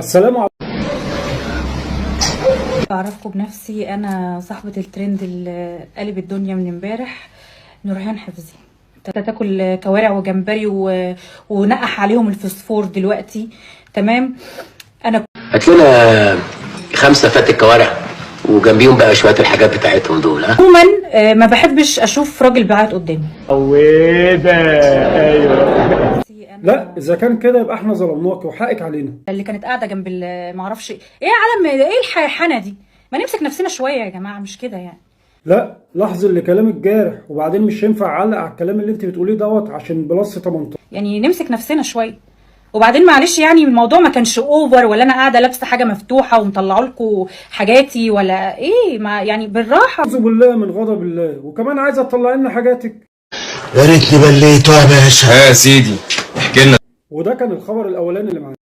السلام عليكم. أعرفكم بنفسي، أنا صاحبة الترند اللي قلب الدنيا من امبارح، نورهان حفظي. تاكل كوارع وجمبري ونقح عليهم الفوسفور دلوقتي. تمام. أنا هات لنا 5 فتة كوارع وجنبيهم بقى شويه الحاجات بتاعتهم دول. ها عموما ما بحبش أشوف راجل بعت قدامي. ده ايوه. أنا لا اذا كان كده يبقى احنا ظلمناك وحقك علينا. اللي كانت قاعدة جنب معرفش إيه علم إيه الحيحنة دي. ما نمسك نفسنا شوية يا جماعة، مش كده يعني. لا لاحظ اللي كلامك جارح، وبعدين مش ينفع اعلق على الكلام اللي انت بتقوليه دوت عشان بلس 18. يعني نمسك نفسنا شويه. وبعدين معلش، يعني الموضوع ما كانش اوفر، ولا انا قاعده لابسه حاجه مفتوحه ومطلعوا لكم حاجاتي ولا ايه، ما يعني بالراحه. اعوذ بالله من غضب الله، وكمان عايزه تطلع لنا حاجاتك. يا ريتني بليته يا باشا. يا سيدي احكي لنا. وده كان الخبر الاولاني اللي معانا.